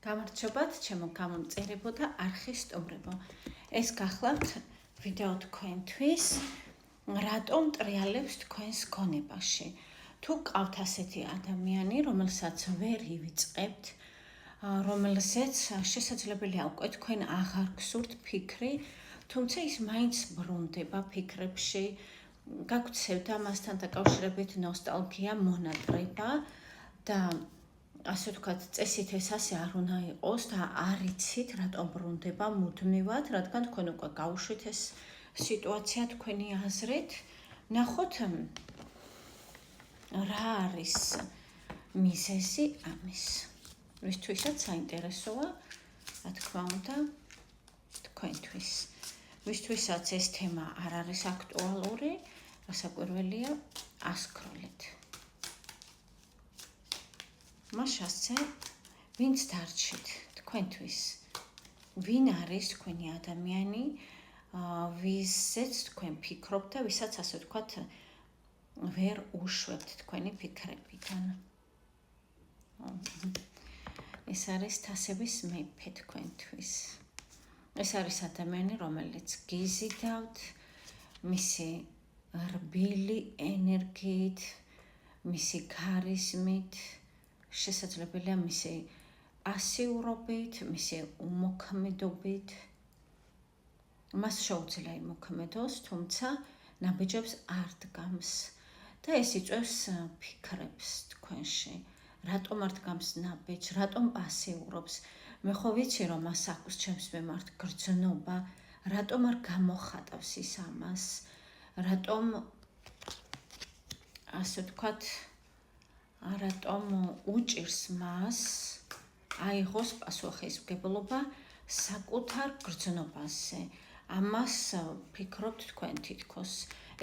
გამარჯობათ, ჩემო გამომწერებო და არხის სტუმრებო. ეს გახლავთ ვიდეო თქვენთვის, რატომ ტრიალებს თქვენს გონებაში. თუ ყავთ ასეთი ადამიანი, რომელსაც ვერ ივიწყებთ, რომელსაც შესაძლებელია უკვე თქვენ აღარ გსურთ ფიქრი, თუმცა ის მაინც ბრუნდება ფიქრებში, გაგცევდა მასთან დაკავშირებით ნოსტალგია, მონატრება და ასე ვთქვათ, წესით ეს ასე არ უნდა იყოს და არ იცით, რატომ ბრუნდება მუდმივად, რადგან თქვენ უკვე გაუშვით ეს სიტუაცია თქვენი აზრით. ნახოთ, რა არის მიზეზი ამის. ვისთვისაც საინტერესოა, რა თქმა უნდა, თქვენთვის. ვისთვისაც ეს თემა არ არის აქტუალური, რასაკვირველია, ასკროლეთ. მაშასე, ვინც დარჩით თქვენთვის, ვინ არის თქვენი ადამიანი, ვისაც თქვენ ფიქრობთ და ვისაც ასე ვთქვათ, ვერ უშვებთ თქვენი ფიქრებიდან. ეს არის თასების მეფე თქვენთვის. ეს არის ადამიანი, რომელიც გიზიდავთ მისი რბილი ენერგიით, მისი ქარიზმით, შესაძლებელია მისი პასიურობით, მისი უმოქმედობით. მას შეუძლია იმოქმედოს, თუმცა ნაბიჯებს არ დგამს და ეს იწვევს ფიქრებს თქვენში. რატომ არ დგამს ნაბიჯს, რატომ პასიურობს? მე ხო ვიცი, რომ მას აქვს ჩემს მიმართ გრძნობა, რატომ არ გამოხატავს ის ამას, რატომ ასე ვთქვათ, რატომ უჭირს მას აიღოს პასუხისმგებლობა საკუთარ გრძნობაზე. ამას ფიქრობთ თქვენ თითქოს.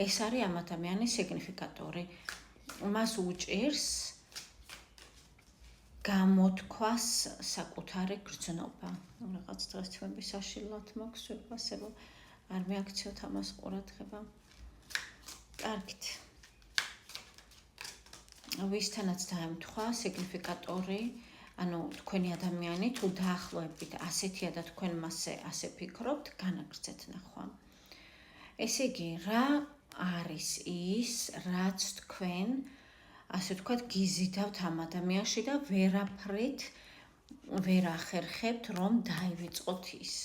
ეს არის ამ ადამიანის სიგნიფიკატორი. მას უჭირს გამოთქვას საკუთარი გრძნობა. რაღაც დღეს თქვენები საშინლად მაქვს, ვიფასებო, არ მეაქციოთ ამას ყურადღება. კარგით. ვისთანაც დაემთხვა სიგნიფიკატორი, ანუ თქვენი ადამიანი თუ დაახლოებით ასეთია და თქვენ მასზე ასე ფიქრობთ, განაგრძეთ ნახვა. ესე იგი, რა არის ის, რაც თქვენ, ასე ვთქვათ, გიზიდავთ ამ ადამიანში და ვერაფრით ვერ ახერხებთ, რომ დაივიწყოთ ის.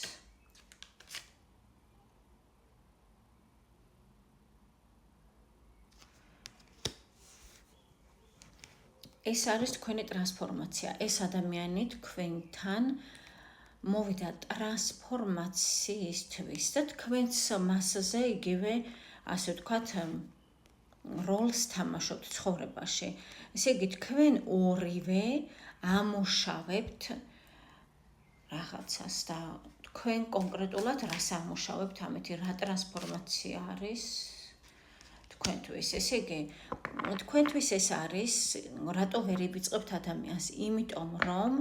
ეს არის თქვენი ტრანსფორმაცია. ეს ადამიანი თქვენთან მოვიდა ტრანსფორმაციისთვის და თქვენს მასზე იგივე, ასე ვთქვათ, როლს თამაშობთ ცხოვრებაში. ესე იგი, თქვენ ორივე ამუშავებთ რაღაცას და თქვენ კონკრეტულად რას ამუშავებთ ამეთი, რა ტრანსფორმაცია არის თქვენთვის. ესე იგი, თქვენთვის ეს არის, რატო ვერ ივიწყებთ ადამიანს? იმიტომ, რომ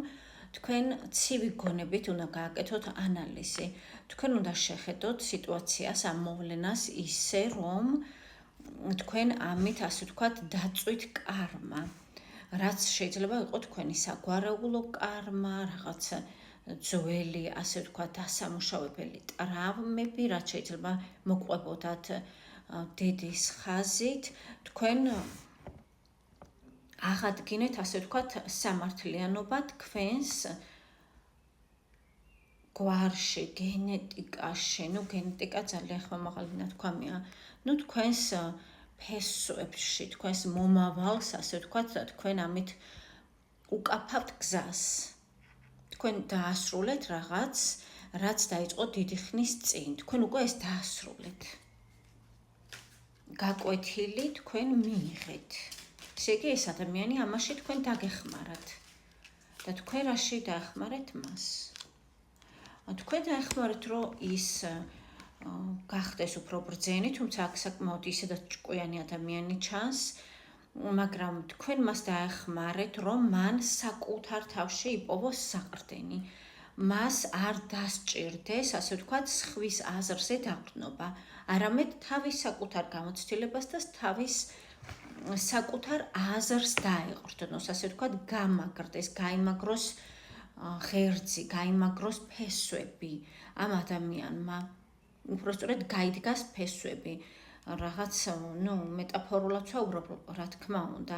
თქვენ ცივი გონებით უნდა გააკეთოთ ანალიზი. თქვენ უნდა შეხედოთ სიტუაციას, ამ მოვლენას ისე, რომ თქვენ ამით, ასე ვთქვათ, დაწვით კარმა. რაც შეიძლება იყოს თქვენი საგვარეულო კარმა, რაღაც ძველი, ასე ვთქვათ, დასამუშავებელი ტრავმები, რაც შეიძლება მოყვებოდათ დედის ხაზით, თქვენ აღადგინეთ, ასე ვთქვათ, სამართლიანობა თქვენს გვარში, გენეტიკაში, გენეტიკა ძალიან ხმამაღალი ნათქვამია, თქვენს ფესვებში, თქვენს მომავალს, ასე ვთქვათ, თქვენ ამით უკაფავთ გზას. თქვენ დაასრულეთ რაღაც, რაც დაიწყო დიდი ხნის წინ. თქვენ უკვე ეს დაასრულეთ. გაკვეთილი თქვენ მიიღეთ. ესე იგი, ეს ადამიანი ამაში თქვენ დაგეხმარათ. და თქვენ რაში დაეხმარეთ მას? თქვენ დაეხმარეთ, რომ ის გახდეს უფრო ბრძენი, თუმცა აქ საკმაოდ ისედაც ჭკვიანი ადამიანი ჩანს, მაგრამ თქვენ მას დაეხმარეთ, რომ მან საკუთარ თავში იპოვოს საყრდენი. მას არ დასჭირდეს, ასე ვთქვათ, სხვის აზრზე დაყრდნობა, არამედ თავის საკუთარ გამოცდილებას და თავის საკუთარ აზრს დაეყრდნოს, ასე ვთქვათ, გამაგრდეს, გაიმაგროს ღერძი, გაიმაგროს ფესვები ამ ადამიანმა. უпростоრად გაიდგას ფესვები. რაღაც, მეტაფორულად ვაუბრობ, რა თქმა უნდა.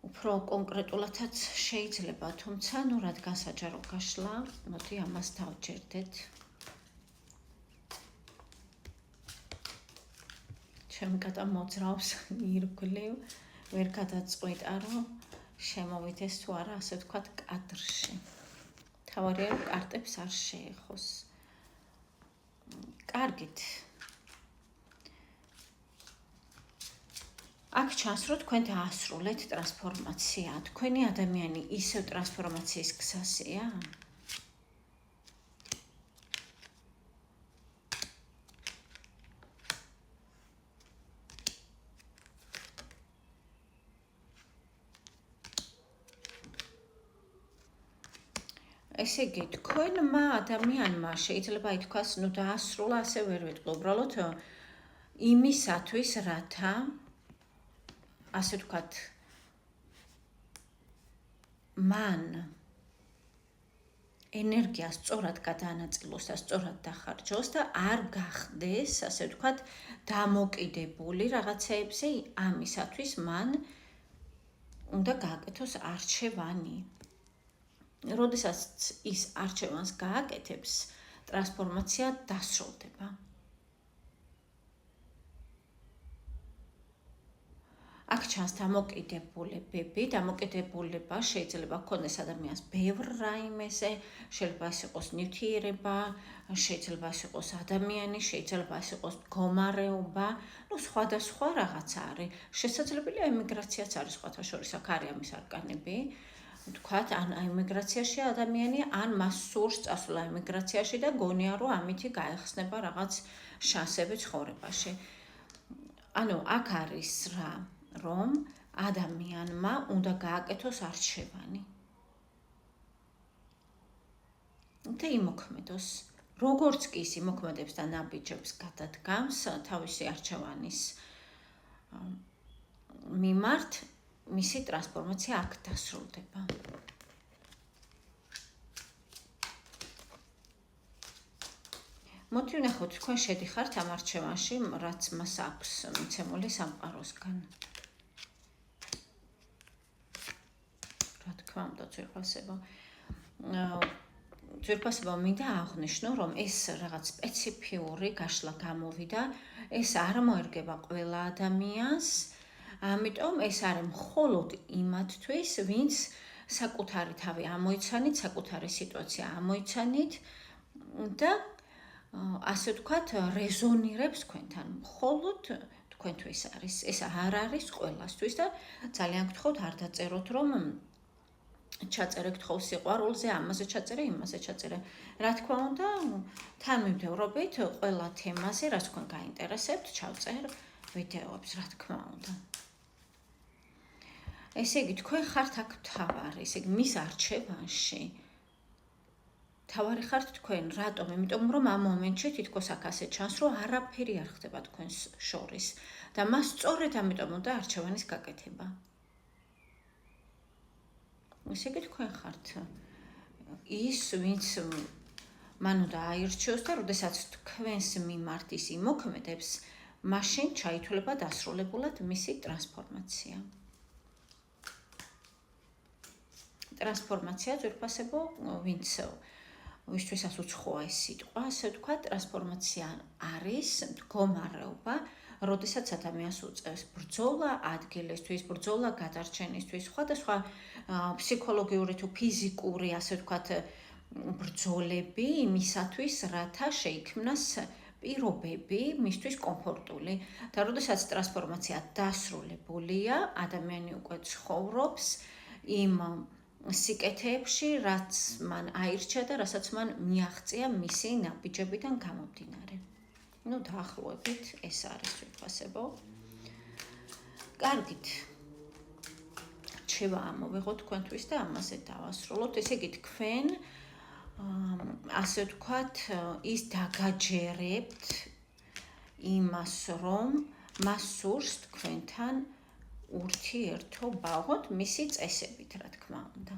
უფრო კონკრეტულადაც შეიძლება, თუმცა, რადგან საჯარო გაშლა, მოდი ამას დავჯერდეთ. ჩემი კატა მოძრავს ირგვლივ, ვერ გადაწყვიტა, რომ შემოვიდეს თუ არა, ასე ვთქვათ, კადრში. თავარია, რომ კარტებს არ შეეხოს. კარგით. აქ ჩანს, რომ თქვენ დაასრულეთ ტრანსფორმაცია. თქვენი ადამიანი ისევ ტრანსფორმაციის გზაზეა? ესე იგი, თქვენმა ადამიანმა შეიძლება ითქვას, დაასრულა, ასე ვერ ვიტყვი, უბრალოდ იმისათვის, რათა ასე ვთქვათ, მან ენერგია სწორად გადაანაწილოს და სწორად დახარჯოს და არ გახდეს, ასე ვთქვათ, დამოკიდებული რაღაცეებზე, ამისათვის მან უნდა გააკეთოს არჩევანი. როდესაც ის არჩევანს გააკეთებს, ტრანსფორმაცია დასრულდება. აქ ჩანს დამოკიდებულებები, დამოკიდებულება შეიძლება ჰქონდეს ადამიანს ბევრ რაიმეზე, შეიძლება ეს იყოს ნივთიერება, შეიძლება ეს იყოს ადამიანი, შეიძლება ეს იყოს მდგომარეობა, სხვადასხვა რაღაცა არის. შესაძლებელია ემიგრაციაც არის სხვათა შორის, აქ არის ამის არკანები. ვთქვათ, ან ემიგრაციაში ადამიანი, ან მას სურს წასვლა ემიგრაციაში და გონია, რომ ამითი გაეხსნება რაღაც შანსები ცხოვრებაში. აქ არის რა, რომ ადამიანმა უნდა გააკეთოს არჩევანი. და იმოქმედოს. როგორც კი ის იმოქმედებს და ნაბიჯებს გადადგამს თავისი არჩევანის მიმართ, მისი ტრანსფორმაცია აქ დასრულდება. მოდი ვნახოთ, თქვენ შედიხართ ამ არჩევანში, რაც მას აქვს მიცემული სამყაროსგან. რა თქმა უნდა, ძვირფასება მინდა აღვნიშნო, რომ ეს რაღაც სპეციფიური გაშლა გამოვიდა, ეს არ მოერგება ყველა ადამიანს. ამიტომ ეს არის მხოლოდ იმათთვის, ვინც საკუთარი თავი ამოიცანით, საკუთარი სიტუაცია ამოიცანით და ასე ვთქვათ, რეზონირებს თქვენთან. მხოლოდ თქვენთვის არის. ეს არ არის ყველასთვის და ძალიან გთხოვთ, არ დაწეროთ, რომ ჩაწერე გთხოვს სიყვარულზე, ამაზე ჩაწერე, იმაზე ჩაწერე. რა თქმა უნდა, თანმიმდევრობით ყველა თემაზე, რაც თქვენ გაინტერესებთ, ჩავწერ ვიდეოებს, რა თქმა უნდა. ესე იგი, თქვენ ხართ აქ მთავარი, ესე იგი, მის არჩევანში მთავარი ხართ თქვენ, რატომ? იმიტომ რომ ამ მომენტში თითქოს აქ ასე ჩანს, რომ არაფერი არ ხდება თქვენს შორის და მას სწორედ ამიტომ უნდა არჩევანის გაკეთება. ესე იგი, თქვენ ხართ ის, ვინც მან უნდა აირჩიოს და როდესაც თქვენს მიმართ ის იმოქმედებს, მაშინ ჩაითვლება დასრულებულად მისი ტრანსფორმაცია. ტრანსფორმაცია ძვირფასებო, ვისთვისაც უცხოა ეს სიტყვა, ასე ვთქვათ, ტრანსფორმაცია არის მდგომარეობა, როდესაც ადამიანს უწევს ბრძოლა ადგილისთვის, ბრძოლა გადარჩენისთვის, სხვადასხვა ფსიქოლოგიური თუ ფიზიკური, ასე ვთქვათ, ბრძოლები იმისათვის, რათა შეიქმნას პირობები მისთვის კომფორტული. და როდესაც ტრანსფორმაცია დასრულებულია, ადამიანი უკვე ცხოვრობს იმ სიკეთეებში, რაც მან აირჩია და რასაც მან მიაღწია მისი ნაბიჯებიდან გამომდინარე. დაახლოებით ეს არის თვითფასებო. კარგით. რჩევა ამოვიღოთ თქვენთვის და ამაზე დავასრულოთ. ესე იგი, თქვენ ასე ვთქვათ, ის დაგაჯერებთ იმას, რომ მას სურს თქვენთან ურთიერთობა, ოღონდ მისი წესებით, რა თქმა უნდა.